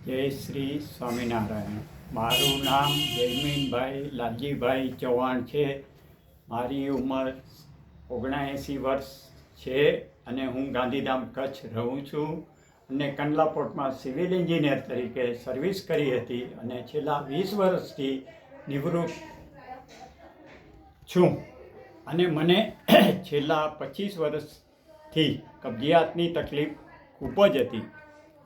જય શ્રી સ્વામિનારાયણ. મારું નામ જયમીનભાઈ લાલજીભાઈ ચૌહાણ છે. મારી ઉંમર 79 વર્ષ છે અને હું ગાંધીધામ કચ્છ રહું છું અને કંડલા પોર્ટમાં સિવિલ એન્જિનિયર તરીકે સર્વિસ કરી હતી અને છેલ્લા 20 વર્ષથી નિવૃત્ત છું. અને મને છેલ્લા 25 વર્ષથી કબજિયાતની તકલીફ ખૂબ જ હતી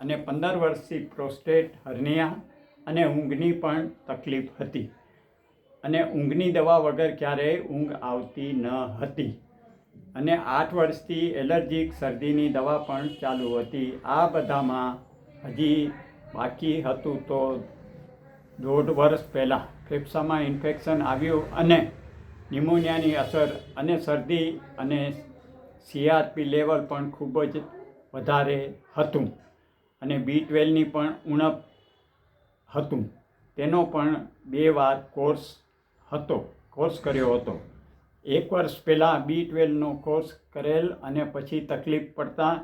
અને 15 વર્ષથી પ્રોસ્ટેટ હર્નિયા અને ઊંઘની પણ તકલીફ હતી અને ઊંઘની દવા વગર ક્યારેય ઊંઘ આવતી ન હતી અને 8 વર્ષથી એલર્જીક શરદીની દવા પણ ચાલુ હતી. આ બધામાં હજી બાકી હતું તો 1.5 વર્ષ પહેલાં ફેફસામાં ઇન્ફેક્શન આવ્યું અને ન્યુમોનિયાની અસર અને શરદી અને CRP લેવલ પણ ખૂબ જ વધારે હતું અને B12ની પણ ઉણપ હતું. તેનો પણ 2 વાર કોર્સ કર્યો હતો. 1 વર્ષ પહેલાં B12નો કોર્સ કરેલ અને પછી તકલીફ પડતા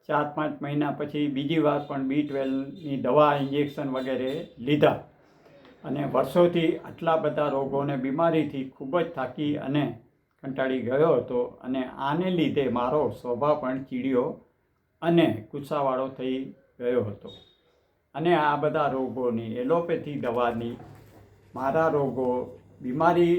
4-5 મહિના પછી બીજી વાર પણ B12ની દવા ઇન્જેક્શન વગેરે લીધા અને વર્ષોથી આટલા બધા રોગોને બીમારીથી ખૂબ જ થાકી અને કંટાળી ગયો હતો અને આને લીધે મારો સ્વભાવ પણ ચીડિયો અને ગુસ્સાવાળો થઈ ગયો હતો અને આ બધા રોગોની એલોપેથી દવાની મારા રોગો બીમારી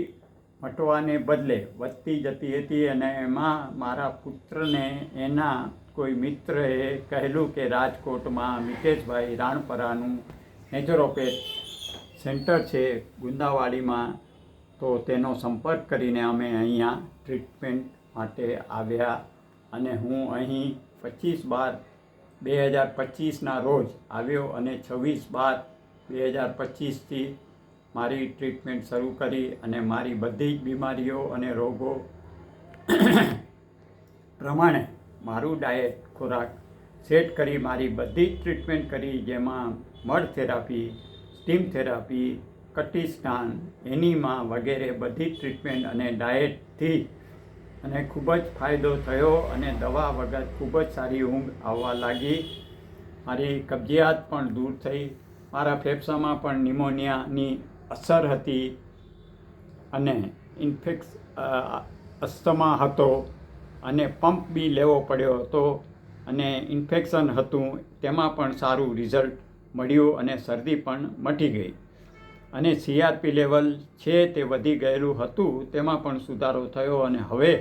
મટવાને બદલે વધતી જતી હતી અને એમાં મારા પુત્રને એના કોઈ મિત્રએ કહેલું કે રાજકોટમાં મિતેશભાઈ રાણપરાનું નેચરોપેથ સેન્ટર છે ગુંદાવાડીમાં, તો તેનો સંપર્ક કરીને અમે અહીંયા ટ્રીટમેન્ટ માટે આવ્યા અને હું અહીં 25/12/2025ના રોજ આવ્યો અને 26/12/2025થી મારી ટ્રીટમેન્ટ શરૂ કરી અને મારી બધી જ બીમારીઓ અને રોગો પ્રમાણે મારું ડાયટ ખોરાક સેટ કરી મારી બધી જ ટ્રીટમેન્ટ કરી, જેમાં મડ થેરાપી, સ્ટીમ થેરાપી, કટી સ્નાન, એનીમા વગેરે બધી ટ્રીટમેન્ટ અને ડાયટથી અને ખૂબ જ ફાયદો થયો અને દવા વગર ખૂબ જ સારી ઊંઘ આવવા લાગી. મારી કબજિયાત પણ દૂર થઈ. મારા ફેફસામાં પણ ન્યુમોનિયાની અસર હતી અને અસ્થમા હતો અને પંપ બી લેવો પડ્યો હતો અને ઇન્ફેક્શન હતું, તેમાં પણ સારું રિઝલ્ટ મળ્યું અને શરદી પણ મટી ગઈ અને CRP લેવલ છે તે વધી ગયેલું હતું, તેમાં પણ સુધારો થયો અને હવે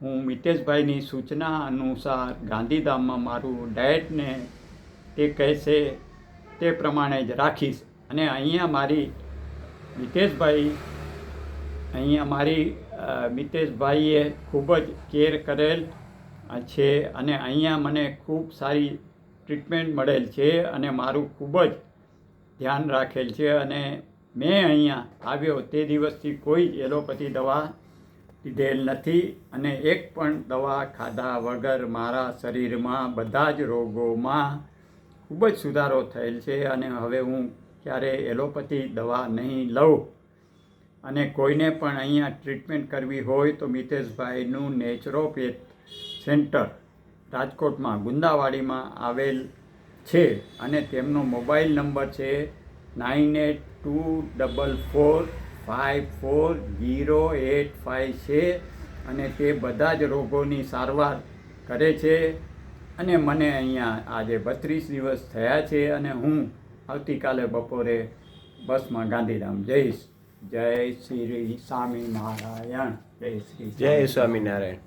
હું મિતેશભાઈની સૂચના અનુસાર ગાંધીધામમાં મારું ડાયટને તે કહેશે તે પ્રમાણે જ રાખીશ અને અહીંયા મારી મિતેશભાઈએ ખૂબ જ કેર કરેલ છે અને અહીંયા મને ખૂબ સારી ટ્રીટમેન્ટ મળેલ છે અને મારું ખૂબ જ ધ્યાન રાખેલ છે અને મેં અહીંયા આવ્યો તે દિવસથી કોઈ એલોપેથી દવા લીધેલ નથી અને એક પણ દવા ખાધા વગર મારા શરીરમાં બધા જ રોગોમાં ખૂબ જ સુધારો થયેલ છે અને હવે હું ક્યારેય એલોપેથી દવા નહીં લઉં. અને કોઈને પણ અહીંયા ટ્રીટમેન્ટ કરવી હોય તો મિતેશભાઈનું નેચરોપેથ સેન્ટર રાજકોટમાં ગુંદાવાડીમાં આવેલ છે અને તેમનો મોબાઈલ નંબર છે 9824454085 છે અને તે બધા જ રોગોની સારવાર કરે છે અને મને અહીંયા આજે 32 દિવસ થયા છે અને હું આવતીકાલે બપોરે બસમાં ગાંધીધામ જઈશ. જય શ્રી સ્વામિનારાયણ. જય સ્વામિનારાયણ.